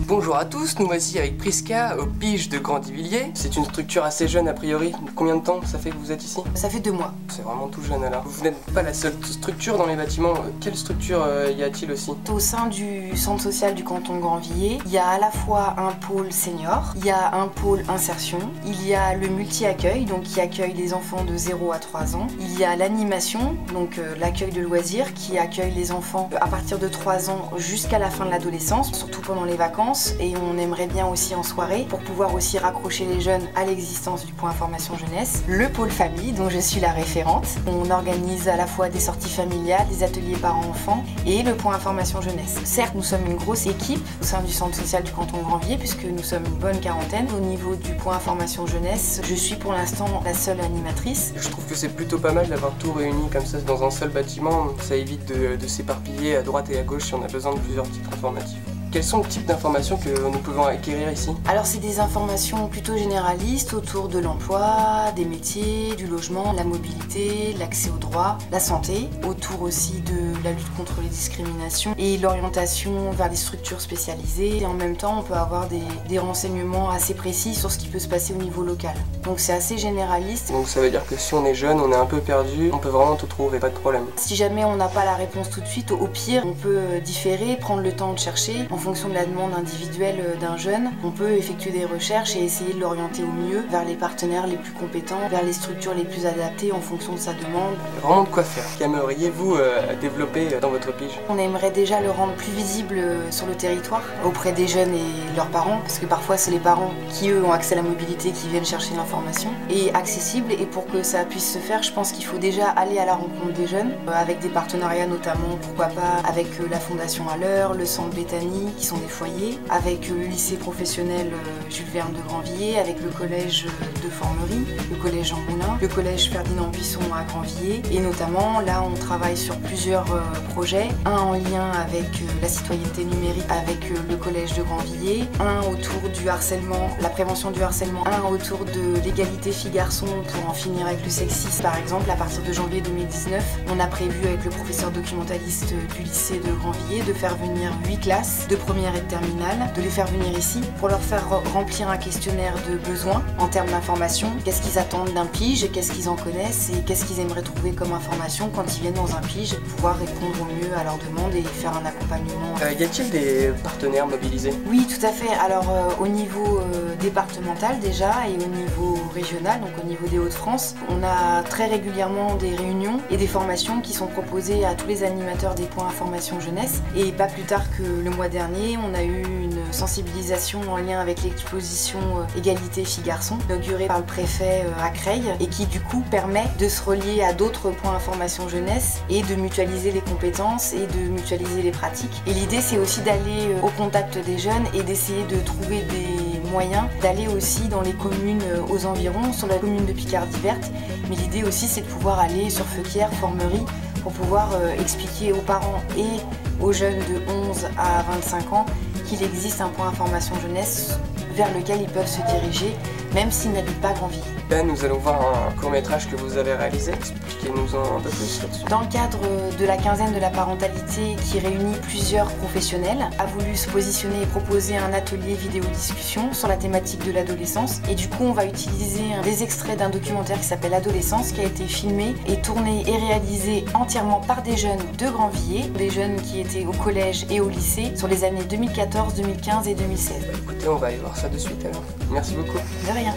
Bonjour à tous, nous voici avec Prisca au Pige de Grandivilliers. C'est une structure assez jeune a priori. Combien de temps ça fait que vous êtes ici? Ça fait 2 mois. C'est vraiment tout jeune alors. Vous n'êtes pas la seule structure dans les bâtiments. Quelle structure y a-t-il aussi? Au sein du centre social du canton de Grandivilliers, il y a à la fois un pôle senior, il y a un pôle insertion, il y a le multi-accueil, donc qui accueille les enfants de 0 à 3 ans. Il y a l'animation, donc l'accueil de loisirs, qui accueille les enfants à partir de 3 ans jusqu'à la fin de l'adolescence, surtout pendant les vacances. Et on aimerait bien aussi en soirée, pour pouvoir aussi raccrocher les jeunes à l'existence du point information jeunesse. Le pôle famille, dont je suis la référente. On organise à la fois des sorties familiales, des ateliers parents-enfants et le point information jeunesse. Certes, nous sommes une grosse équipe au sein du centre social du canton de Grandivilliers, puisque nous sommes une bonne quarantaine. Au niveau du point information jeunesse, je suis pour l'instant la seule animatrice. Je trouve que c'est plutôt pas mal d'avoir tout réuni comme ça dans un seul bâtiment. Ça évite de s'éparpiller à droite et à gauche si on a besoin de plusieurs titres informatifs. Quels sont les types d'informations que nous pouvons acquérir ici? Alors c'est des informations plutôt généralistes autour de l'emploi, des métiers, du logement, la mobilité, l'accès aux droits, la santé, autour aussi de la lutte contre les discriminations et l'orientation vers des structures spécialisées. Et en même temps, on peut avoir des renseignements assez précis sur ce qui peut se passer au niveau local. Donc c'est assez généraliste. Donc ça veut dire que si on est jeune, on est un peu perdu, on peut vraiment tout trouver, pas de problème. Si jamais on n'a pas la réponse tout de suite, au pire, on peut différer, prendre le temps de chercher. En fonction de la demande individuelle d'un jeune, on peut effectuer des recherches et essayer de l'orienter au mieux vers les partenaires les plus compétents, vers les structures les plus adaptées en fonction de sa demande. Il y a vraiment de quoi faire. Qu'aimeriez-vous développer dans votre pige? On aimerait déjà le rendre plus visible sur le territoire, auprès des jeunes et leurs parents, parce que parfois c'est les parents qui eux ont accès à la mobilité qui viennent chercher l'information, et accessible. Et pour que ça puisse se faire, je pense qu'il faut déjà aller à la rencontre des jeunes, avec des partenariats notamment, pourquoi pas, avec la Fondation à l'heure, le Centre Béthanie, qui sont des foyers, avec le lycée professionnel Jules Verne de Grandivilliers, avec le collège de Formerie, le collège Jean Moulin, le collège Ferdinand Buisson à Grandivilliers. Et notamment, là, on travaille sur plusieurs projets, un en lien avec la citoyenneté numérique avec le collège de Grandivilliers, un autour du harcèlement, la prévention du harcèlement, un autour de l'égalité filles-garçons pour en finir avec le sexisme. Par exemple, à partir de janvier 2019, on a prévu avec le professeur documentaliste du lycée de Grandivilliers de faire venir 8 classes de première et de terminale, de les faire venir ici pour leur faire remplir un questionnaire de besoins en termes d'information. Qu'est-ce qu'ils attendent d'un pige, qu'est-ce qu'ils en connaissent et qu'est-ce qu'ils aimeraient trouver comme information quand ils viennent dans un pige, pouvoir répondre au mieux à leurs demandes et faire un accompagnement. Y a-t-il des partenaires mobilisés? Oui, tout à fait. Alors au niveau départemental déjà et au niveau régional, donc au niveau des Hauts-de-France, on a très régulièrement des réunions et des formations qui sont proposées à tous les animateurs des points information jeunesse. Et pas plus tard que le mois dernier, on a eu une sensibilisation en lien avec l'exposition Égalité filles-garçons, inaugurée par le préfet à Creil, et qui du coup permet de se relier à d'autres points information jeunesse et de mutualiser les compétences et de mutualiser les pratiques. Et l'idée, c'est aussi d'aller au contact des jeunes et d'essayer de trouver des moyens d'aller aussi dans les communes aux environs, sur la commune de Picardie Verte. Mais l'idée aussi, c'est de pouvoir aller sur Feuquières, Formerie, pour pouvoir expliquer aux parents et aux jeunes de 11 à 25 ans qu'il existe un point information jeunesse vers lequel ils peuvent se diriger, même s'ils n'habitent pas Grandivilliers. Là, nous allons voir un court-métrage que vous avez réalisé. Expliquez-nous un peu plus là-dessus. Dans le cadre de la quinzaine de la parentalité qui réunit plusieurs professionnels, a voulu se positionner et proposer un atelier vidéo-discussion sur la thématique de l'adolescence. Et du coup, on va utiliser des extraits d'un documentaire qui s'appelle Adolescence, qui a été filmé et tourné et réalisé entièrement par des jeunes de Grandivilliers, des jeunes qui étaient au collège et au lycée sur les années 2014, 2015 et 2016. Écoutez, on va aller voir ça de suite alors. Merci beaucoup. De rien.